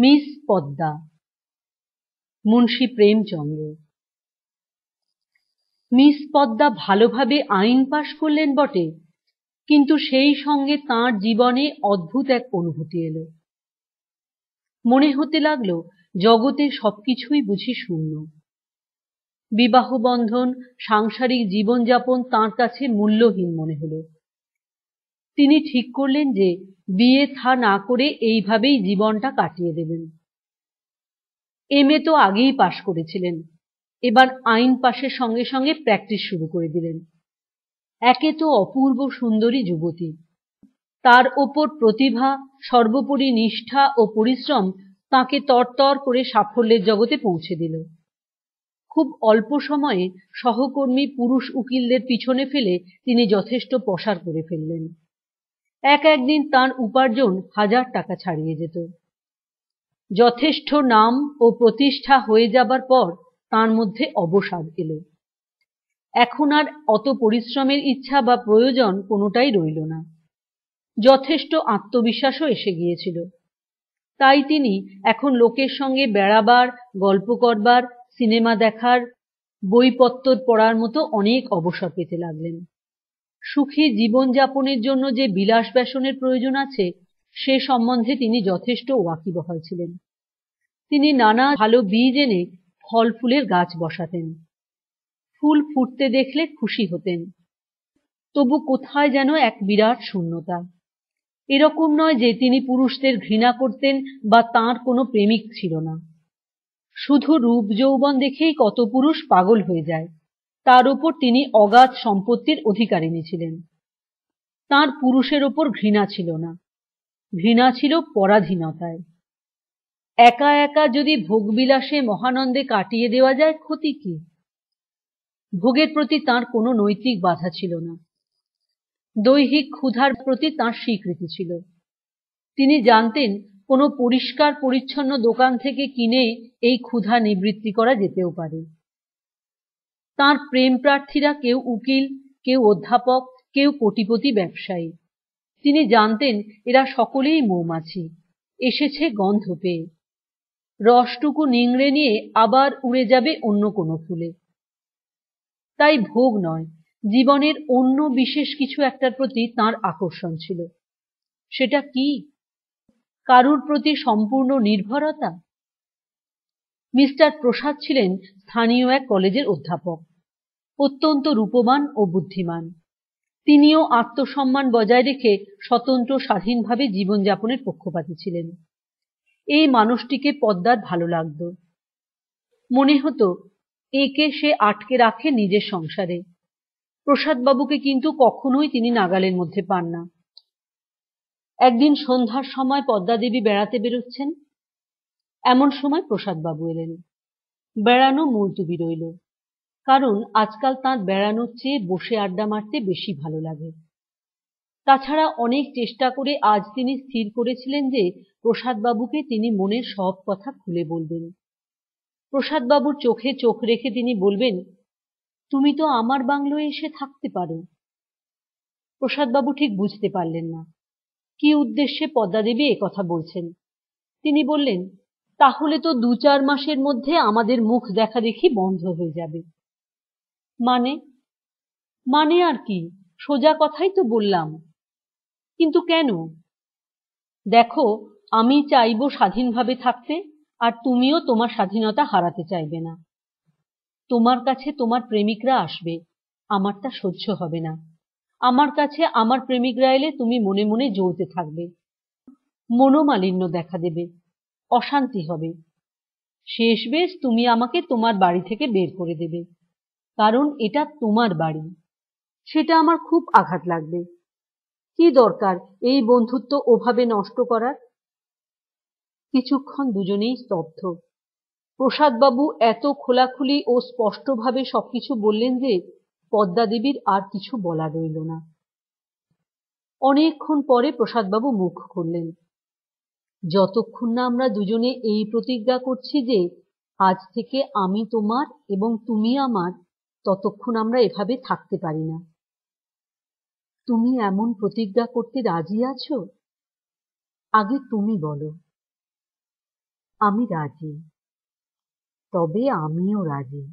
Miss Padma, Munshi Premchandra. Miss Padma ভালোভাবে আইন পাশ করলেন বটে, কিন্তু সেই সঙ্গে তাঁর জীবনে অদ্ভুত এক অনুভূতি এলো। মনে হতে লাগলো জগতে সবকিছুই বুঝি শূন্য। বিবাহ বন্ধন, সাংসারিক জীবনযাপন তাঁর কাছে মূল্যহীন মনে হলো। তিনি ঠিক করলেন যে বিয়ে থা না করে এইভাবেই জীবনটা কাটিয়ে দেবেন। এমএ তো আগেই পাশ করেছিলেন, এবার আইন পাশের সঙ্গে সঙ্গে প্র্যাকটিস শুরু করে দিলেন। একে তো অপূর্ব সুন্দরী যুবতী, তার ওপর প্রতিভা, সর্বোপরি নিষ্ঠা ও পরিশ্রম তাঁকে তরতর করে সাফল্যের জগতে পৌঁছে দিল। খুব অল্প সময়ে সহকর্মী পুরুষ উকিলদের পিছনে ফেলে তিনি যথেষ্ট পসার করে ফেললেন। একদিন তাঁর উপার্জন 1000 টাকা ছাড়িয়ে যেত। যথেষ্ট নাম ও প্রতিষ্ঠা হয়ে যাবার পর তাঁর মধ্যে অবসাদ এলো। এখন আর অত পরিশ্রমের ইচ্ছা বা প্রয়োজন কোনোটাই রইল না। যথেষ্ট আত্মবিশ্বাসও এসে গিয়েছিল। তাই তিনি এখন লোকের সঙ্গে বেড়াবার, গল্প করবার, সিনেমা দেখার, বইপত্তর পড়ার মতো অনেক অবসর পেতে লাগলেন। সুখী জীবনযাপনের জন্য যে বিলাস ব্যসনের প্রয়োজন আছে সে সম্বন্ধে তিনি যথেষ্ট ওয়াকিবহাল ছিলেন। তিনি নানা ভালো বীজ এনে ফল ফুলের গাছ বসাতেন। ফুল ফুটতে দেখলে খুশি হতেন, তবু কোথায় যেন এক বিরাট শূন্যতা। এরকম নয় যে তিনি পুরুষদের ঘৃণা করতেন বা তাঁর কোনো প্রেমিক ছিল না। শুধু রূপ যৌবন দেখেই কত পুরুষ পাগল হয়ে যায়। তার উপর তিনি অগাধ সম্পত্তির অধিকারিণী ছিলেন। তাঁর পুরুষের ওপর ঘৃণা ছিল না, ঘৃণা ছিল পরাধীনতায়। একা একা যদি ভোগবিলাসে মহানন্দে কাটিয়ে দেওয়া যায় ক্ষতি কি? ভোগের প্রতি তাঁর কোনো নৈতিক বাধা ছিল না। দৈহিক ক্ষুধার প্রতি তাঁর স্বীকৃতি ছিল। তিনি জানতেন কোনো পরিষ্কার পরিচ্ছন্ন দোকান থেকে কিনে এই ক্ষুধা নিবৃত্তি করা যেতেও পারে। তাঁর প্রেম প্রার্থীরা কেউ উকিল, কেউ অধ্যাপক, কেউ কোটিপতি ব্যবসায়ী। তিনি জানতেন এরা সকলেই মৌমাছি, এসেছে গন্ধ পেয়ে। রসটুকু নিংড়ে নিয়ে আবার উড়ে যাবে অন্য কোনো ফুলে। তাই ভোগ নয়, জীবনের অন্য বিশেষ কিছু একটার প্রতি তাঁর আকর্ষণ ছিল। সেটা কি? কারুর প্রতি সম্পূর্ণ নির্ভরতা। মিস্টার প্রসাদ ছিলেন স্থানীয় এক কলেজের অধ্যাপক, অত্যন্ত রূপবান ও বুদ্ধিমান। তিনিও আত্মসম্মান বজায় রেখে স্বতন্ত্র স্বাধীনভাবে জীবনযাপনের পক্ষপাতী ছিলেন। এই মানুষটিকে পদ্মার ভালো লাগতো। মনে হতো একে সে আটকে রাখে নিজের সংসারে। প্রসাদবাবুকে কিন্তু কখনোই তিনি নাগালের মধ্যে পান না। একদিন সন্ধ্যার সময় পদ্মাদেবী বেড়াতে বেরোচ্ছেন, এমন সময় প্রসাদবাবু এলেন। বেড়ানো মুলতুবি রইল, কারণ আজকাল তাঁর বেড়ানোর চেয়ে বসে আড্ডা মারতে বেশি ভালো লাগে। তাছাড়া অনেক চেষ্টা করে আজ তিনি স্থির করেছিলেন যে প্রসাদবাবুকে তিনি মনের সব কথা খুলে বলবেন। প্রসাদবাবুর চোখে চোখ রেখে তিনি বলবেন, তুমি তো আমার বাংলোয় এসে থাকতে পারো। প্রসাদবাবু ঠিক বুঝতে পারলেন না কি উদ্দেশ্যে পদ্মাদেবী একথা বলছেন। তিনি বললেন, তাহলে তো 2-4 মাসের মধ্যে আমাদের মুখ দেখা দেখি বন্ধ হয়ে যাবে। মানে? মানে আর কি, সোজা কথাই তো বললাম। কিন্তু কেন? দেখো, আমি চাইবো স্বাধীনভাবে থাকতে, আর তুমিও তোমার স্বাধীনতা হারাতে চাইবে না। তোমার কাছে তোমার প্রেমিকরা আসবে, আমার তা সহ্য হবে না। আমার কাছে আমার প্রেমিকরা এলে তুমি মনে মনে জ্বলতে থাকবে, মনোমালিন্য দেখা দেবে, অশান্তি হবে। শেষ বেশ তুমি আমাকে তোমার বাড়ি থেকে বের করে দেবে, কারণ এটা তোমার বাড়ি। সেটা আমার খুব আঘাত লাগবে। কি দরকার এই বন্ধুত্ব ওভাবে নষ্ট করার? কিছুক্ষণ দুজনেই স্তব্ধ। প্রসাদবাবু এত খোলাখুলি ও স্পষ্টভাবে সবকিছু বললেন যে পদ্মাদেবীর আর কিছু বলার রইল না। অনেকক্ষণ পরে প্রসাদবাবু মুখ খুললেন। যতক্ষণ না আমরা দুজনে এই প্রতিজ্ঞা করছি যে আজ থেকে আমি তোমার এবং তুমি আমার, ততক্ষণ আমরা এভাবে থাকতে পারি না। তুমি এমন প্রতিজ্ঞা করতে রাজি আছো? আগে তুমি বলো। আমি রাজি, তবে আমিও রাজি,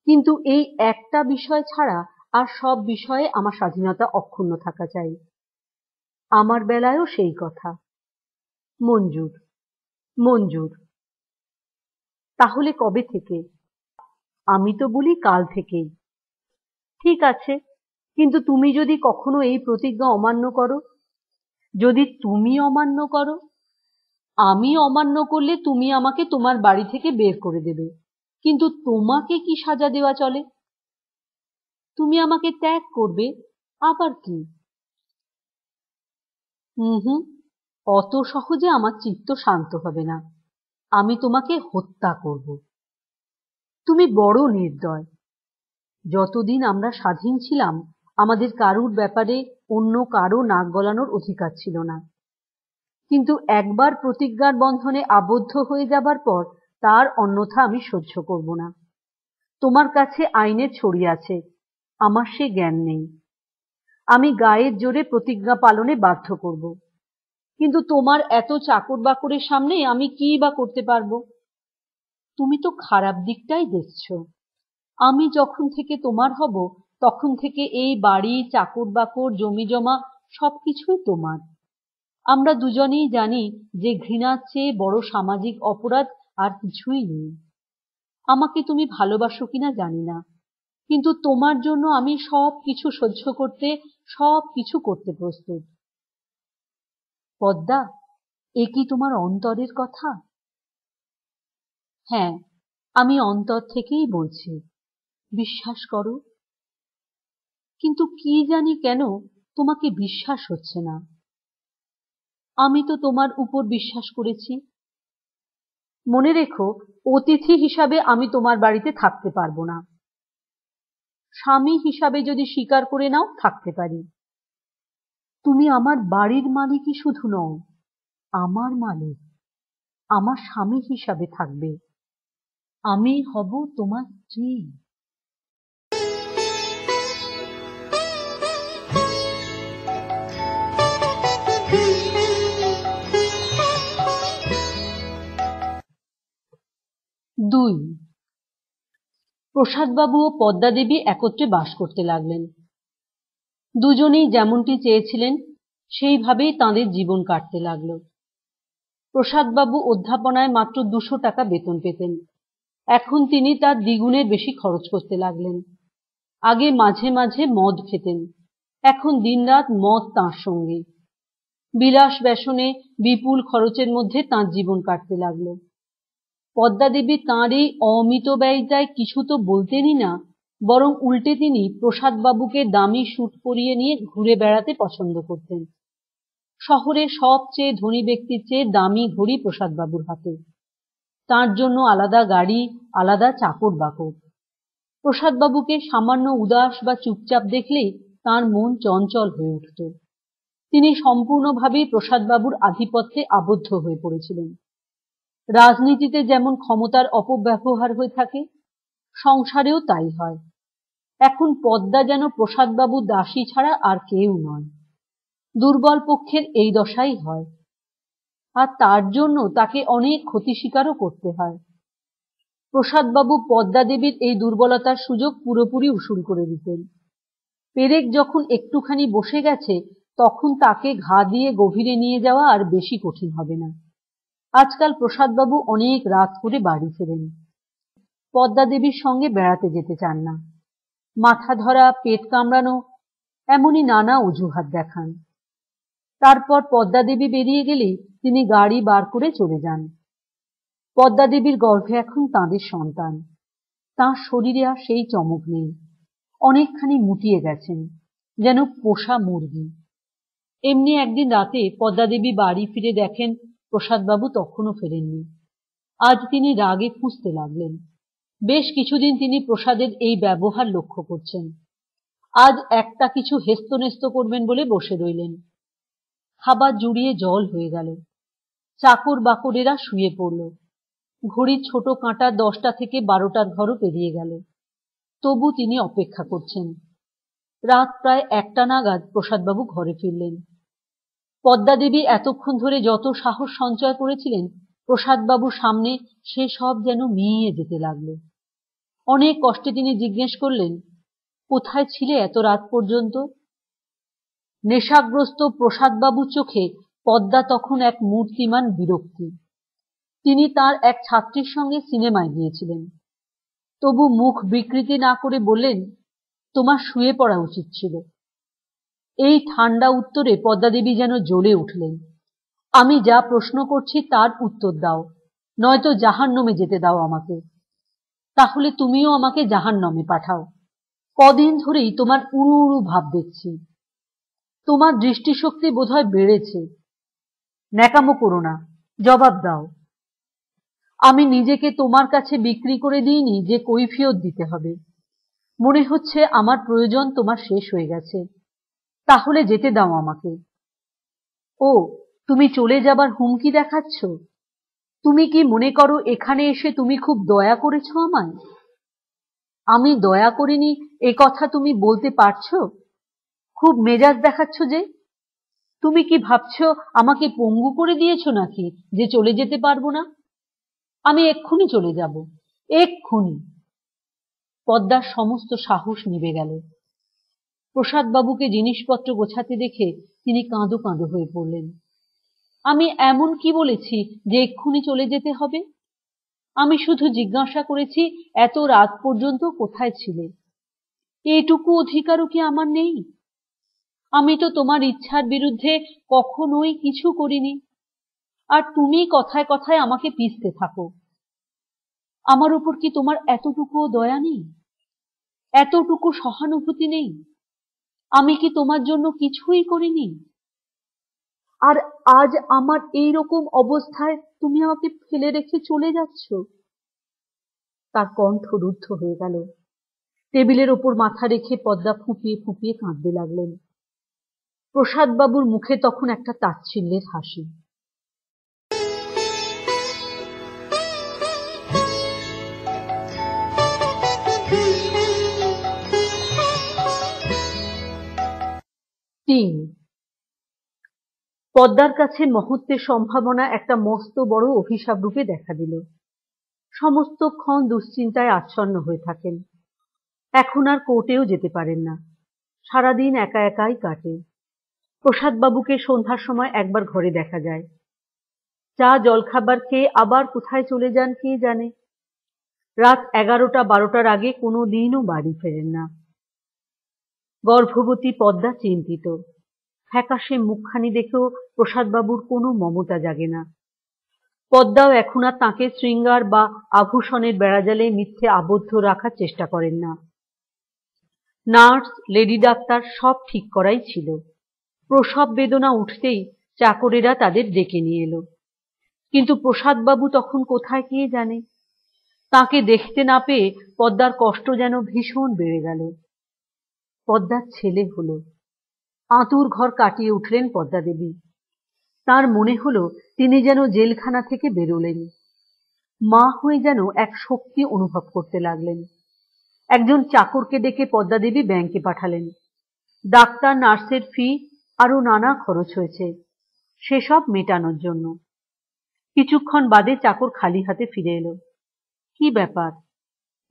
কিন্তু এই একটা বিষয় ছাড়া আর সব বিষয়ে আমার স্বাধীনতা অক্ষুণ্ণ থাকা চাই। আমার বেলায়ও সেই কথা। মঞ্জুর, মঞ্জুর। তাহলে কবে থেকে? আমি তো বলি কাল থেকেই। ঠিক আছে, কিন্তু তুমি যদি কখনো এই প্রতিজ্ঞা অমান্য করো, যদি তুমি অমান্য করো, আমি অমান্য করলে তুমি আমাকে তোমার বাড়ি থেকে বের করে দেবে, কিন্তু তোমাকে কি সাজা দেওয়া চলে? তুমি আমাকে ত্যাগ করবে, আবার কি? হুম, অত সহজে আমার চিত্ত শান্ত হবে না। আমি তোমাকে হত্যা করব। তুমি বড় নির্দয়। যতদিন আমরা স্বাধীন ছিলাম, আমাদের কারুর ব্যাপারে অন্য কারো নাক গলানোর অধিকার ছিল না, কিন্তু একবার প্রতিজ্ঞার বন্ধনে আবদ্ধ হয়ে যাবার পর তার অন্যথা আমি সহ্য করব না। তোমার কাছে আইনের ছড়ি আছে, আমার সে জ্ঞান নেই। আমি গায়ের জোরে প্রতিজ্ঞা পালনে বাধ্য করব, কিন্তু তোমার এত চাকর বাকরের সামনে আমি কি বা করতে পারবো? তুমি তো খারাপ দিকটাই দেখছো। আমি যখন থেকে তোমার হব, তখন থেকে এই বাড়ি, চাকর বাকর, জমি জমা সবকিছুই তোমার। আমরা দুজনেই জানি যে ঘৃণার চেয়ে বড় সামাজিক অপরাধ আর কিছুই নেই। আমাকে তুমি ভালোবাসো কিনা জানি না, কিন্তু তোমার জন্য আমি সবকিছু সহ্য করতে, সবকিছু করতে প্রস্তুত। পদ্মা, এ কি তোমার অন্তরের কথা? হ্যাঁ, আমি অন্তর থেকেই বলছি, বিশ্বাস করো। কিন্তু কি জানি কেন তোমাকে বিশ্বাস হচ্ছে না। আমি তো তোমার উপর বিশ্বাস করেছি। মনে রেখো, অতিথি হিসাবে আমি তোমার বাড়িতে থাকতে পারবো না। স্বামী হিসাবে যদি স্বীকার করে নাও, থাকতে পারি। তুমি আমার বাড়ির মালিকই শুধু নও, আমার মালিক। আমার স্বামী হিসাবে থাকবে। আমি হব তোমার স্ত্রী। 2। প্রসাদবাবু ও পদ্মা দেবী একত্রে বাস করতে লাগলেন। দুজনেই যেমনটি চেয়েছিলেন সেইভাবেই তাঁদের জীবন কাটতে লাগল। প্রসাদবাবু অধ্যাপনায় মাত্র 200 টাকা বেতন পেতেন। এখন তিনি তার দ্বিগুণের বেশি খরচ করতে লাগলেন। আগে মাঝে মাঝে মদ খেতেন, এখন দিনরাত মদ তাঁর সঙ্গে। বিলাস ব্যসনে বিপুল খরচের মধ্যে তাঁর জীবন কাটতে লাগল। পদ্মা দেবী তাঁর এই অমিতব্যয়িতায় কিছু তো বলতেনই না, বরং উল্টে তিনি প্রসাদবাবুকে দামি স্যুট পরিয়ে নিয়ে ঘুরে বেড়াতে পছন্দ করতেন। শহরের সবচেয়ে ধনী ব্যক্তির চেয়ে দামি ঘড়ি প্রসাদবাবুর হাতে, তাঁর জন্য আলাদা গাড়ি, আলাদা চাকর বাকর। প্রসাদবাবুকে সামান্য উদাস বা চুপচাপ দেখলেই তাঁর মন চঞ্চল হয়ে উঠত। তিনি সম্পূর্ণভাবেই প্রসাদবাবুর আধিপত্যে আবদ্ধ হয়ে পড়েছিলেন। রাজনীতিতে যেমন ক্ষমতার অপব্যবহার হয়ে থাকে, সংসারেও তাই হয়। এখন পদ্মা যেন প্রসাদবাবুর দাসী ছাড়া আর কেউ নয়। দুর্বল পক্ষের এই দশাই হয়, আর তার জন্য তাকে অনেক ক্ষতি স্বীকারও করতে হয়। প্রসাদবাবু পদ্মা দেবীর এই দুর্বলতার সুযোগ পুরোপুরি উসুল করে দিতেন। পেরেক যখন একটুখানি বসে গেছে, তখন তাকে ঘা দিয়ে গভীরে নিয়ে যাওয়া আর বেশি কঠিন হবে না। আজকাল প্রসাদবাবু অনেক রাত করে বাড়ি ফেরেন। পদ্মা দেবীর সঙ্গে বেড়াতে যেতে চান না। মাথা ধরা, পেট কামড়ানো, এমনই নানা অজুহাত দেখান। তারপর পদ্মা দেবী বেরিয়ে গেলেই তিনি গাড়ি বার করে চলে যান। পদ্মা দেবীর গর্ভে এখন তাঁদের সন্তান। তাঁর শরীরে আর সেই চমক নেই, অনেকখানি মুটিয়ে গেছেন, যেন পোষা মুরগি। এমনি একদিন রাতে পদ্মা দেবী বাড়ি ফিরে দেখেন প্রসাদবাবু তখনও ফেরেননি। আজ তিনি রাগে ফুঁসতে লাগলেন। বেশ কিছুদিন তিনি প্রসাদের এই ব্যবহার লক্ষ্য করছেন। আজ একটা কিছু হেস্তনেস্ত করবেন বলে বসে রইলেন। খাবার জুড়িয়ে জল হয়ে গেল। চাকর বাকরেরা শুয়ে পড়ল। ঘড়ির ছোট কাঁটা 10টা থেকে 12টার ঘরও পেরিয়ে গেল। তবু তিনি অপেক্ষা করছেন। রাত প্রায় 1টা নাগাদ প্রসাদবাবু ঘরে ফিরলেন। পদ্মা দেবী এতক্ষণ ধরে যত সাহস সঞ্চয় করেছিলেন, প্রসাদবাবুর সামনে সে সব যেন মিইয়ে যেতে লাগলো। অনেক কষ্টে তিনি জিজ্ঞেস করলেন, কোথায় ছিলে এত রাত পর্যন্ত? নেশাগ্রস্ত প্রসাদবাবুর চোখে পদ্মা তখন এক মূর্তিমান বিরক্তি। তিনি তার এক ছাত্রীর সঙ্গে সিনেমায় গিয়েছিলেন। তবু মুখ বিকৃতি না করে বললেন, তোমার শুয়ে পড়া উচিত ছিল। এই ঠান্ডা উত্তরে পদ্মাদেবী যেন জ্বলে উঠলেন। আমি যা প্রশ্ন করছি তার উত্তর দাও, নয়তো জাহান্নামে যেতে দাও আমাকে। তাহলে তুমিও আমাকে জাহান্নামে পাঠাও। কদিন ধরেই তোমার উড়ু উড়ু ভাব দেখছি। তোমার দৃষ্টিশক্তি বোধহয় বেড়েছে। ন্যাকামো করো না, জবাব দাও। আমি নিজেকে তোমার কাছে বিক্রি করে দিইনি যে কৈফিয়ত দিতে হবে। মনে হচ্ছে আমার প্রয়োজন তোমার শেষ হয়ে গেছে। তাহলে যেতে দাও আমাকে। ও, তুমি চলে যাবার হুমকি দেখাচ্ছ? তুমি কি মনে করো এখানে এসে তুমি খুব দয়া করেছ আমায়? আমি দয়া করিনি এ কথা তুমি বলতে পারছো? খুব মেজাজ দেখাচ্ছ যে। তুমি কি ভাবছো আমাকে পঙ্গু করে দিয়েছো নাকি যে চলে যেতে পারবো না? আমি এক্ষুনি চলে যাব, এক্ষুনি। পদ্মার সমস্ত সাহস নিভে গেল। প্রসাদবাবুকে জিনিসপত্র গোছাতে দেখে তিনি কাঁদো কাঁদো হয়ে পড়লেন। আমি এমন কি বলেছি যে এক্ষুনি চলে যেতে হবে? আমি শুধু জিজ্ঞাসা করেছি এত রাত পর্যন্ত কোথায় ছিলে। এইটুকু অধিকারও কি আমার নেই? আমি তো তোমার ইচ্ছার বিরুদ্ধে কখনোই কিছু করিনি, আর তুমি কথায় কথায় আমাকে পিষতে থাকো। আমার উপর কি তোমার এতটুকুও দয়া নেই? এতটুকু সহানুভূতি নেই? আমি কি তোমার জন্য কিছুই করিনি? আর আজ আমার এই রকম অবস্থায় তুমি আমাকে ফেলে রেখে চলে যাচ্ছ। তার কণ্ঠ রুদ্ধ হয়ে গেল। টেবিলের ওপর মাথা রেখে পদ্মা ফুঁপিয়ে ফুঁপিয়ে কাঁদতে লাগলেন। প্রসাদবাবুর মুখে তখন একটা তাচ্ছিল্যের হাসি। পদ্মার কাছে মহত্বের সম্ভাবনা একটা মস্ত বড় অভিশাপ রূপে দেখা দিল। সমস্তক্ষণ দুশ্চিন্তায় আচ্ছন্ন হয়ে থাকেন। এখন আর কোর্টেও যেতে পারেন না। সারাদিন একা একাই কাটে। প্রসাদবাবুকে সন্ধ্যার সময় একবার ঘরে দেখা যায়। চা জলখাবার খেয়ে আবার কোথায় চলে যান কে জানে। রাত 11টা-12টার আগে কোনো দিনও বাড়ি ফেরেন না। গর্ভবতী পদ্মা চিন্তিত। ফ্যাকাশে মুখখানি দেখেও প্রসাদবাবুর কোনো মমতা জাগে না। পদ্মাও এখন আর তাঁকে শৃঙ্গার বা আভূষণের বেড়াজালে মিথ্যে আবদ্ধ রাখার চেষ্টা করেন না। নার্স, লেডি ডাক্তার সব ঠিক করাই ছিল। প্রসব বেদনা উঠতেই চাকরেরা তাদের ডেকে নিয়ে এলো। কিন্তু প্রসাদবাবু তখন কোথায় কে জানে। তাঁকে দেখতে না পেয়ে পদ্মার কষ্ট যেন ভীষণ বেড়ে গেল। পদ্মার ছেলে হলো। আঁতুর ঘর কাটিয়ে উঠলেন পদ্মাদেবী। তার মনে হলো তিনি যেন জেলখানা থেকে বেরোলেন। মা হয়ে যেন এক শক্তি অনুভব করতে লাগলেন। একজন চাকরকে ডেকে পদ্মাদেবী ব্যাংকে পাঠালেন। ডাক্তার, নার্সের ফি আরো নানা খরচ হয়েছে, সেসব মেটানোর জন্য। কিছুক্ষণ বাদে চাকর খালি হাতে ফিরে এলো। কি ব্যাপার?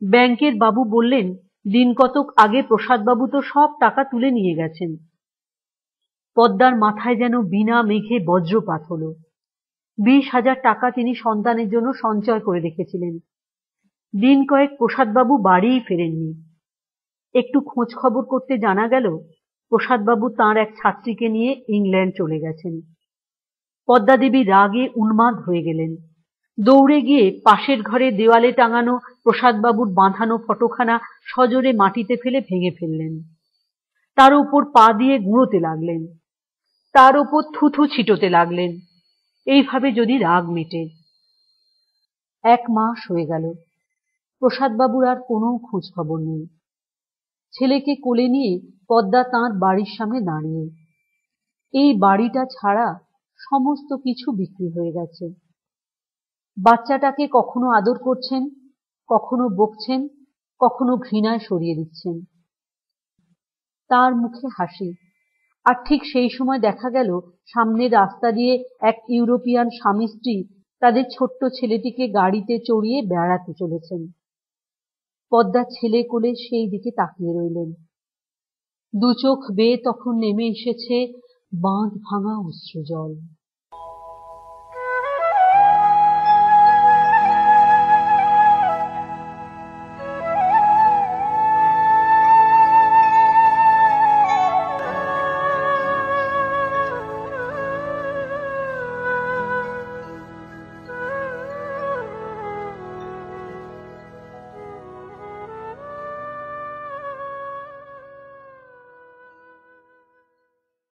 ব্যাংকের বাবু বললেন দিন কতক আগে প্রসাদবাবু তো সব টাকা তুলে নিয়ে গেছেন। পদ্মার মাথায় যেন বিনা মেঘে বজ্রপাত হলো। 20,000 টাকা তিনি সন্তানের জন্য সঞ্চয় করে রেখেছিলেন। দিন কয়েক প্রসাদবাবু বাড়িই ফেরেননি। একটু খোঁজ খবর করতে জানা গেল প্রসাদবাবু তাঁর এক ছাত্রীকে নিয়ে ইংল্যান্ড চলে গেছেন। পদ্মাদেবী রাগে উন্মাদ হয়ে গেলেন। দৌড়ে গিয়ে পাশের ঘরে দেওয়ালে টাঙানো প্রসাদবাবুর বাঁধানো ফটোখানা সজোরে মাটিতে ফেলে ভেঙে ফেললেন। তার উপর পা দিয়ে গুঁড়োতে লাগলেন। তার উপর থুথু ছিটোতে লাগলেন। এইভাবে যদি রাগ মেটে। 1 মাস হয়ে গেল। প্রসাদবাবুর আর কোনো খোঁজ খবর নেই। ছেলেকে কোলে নিয়ে পদ্মা তাঁর বাড়ির সামনে দাঁড়িয়ে। এই বাড়িটা ছাড়া সমস্ত কিছু বিক্রি হয়ে গেছে। বাচ্চাটাকে কখনো আদর করছেন, কখনো বকছেন, কখনো ঘৃণায় সরিয়ে দিচ্ছেন। তার মুখে হাসি। আর ঠিক সেই সময় দেখা গেল সামনের রাস্তা দিয়ে এক ইউরোপিয়ান স্বামী স্ত্রী তাদের ছোট্ট ছেলেটিকে গাড়িতে চড়িয়ে বেড়াতে চলেছেন। পদ্মা ছেলে কোলে সেই দিকে তাকিয়ে রইলেন। দু চোখ বেয়ে তখন নেমে এসেছে বাঁধ ভাঙা অশ্রুজল।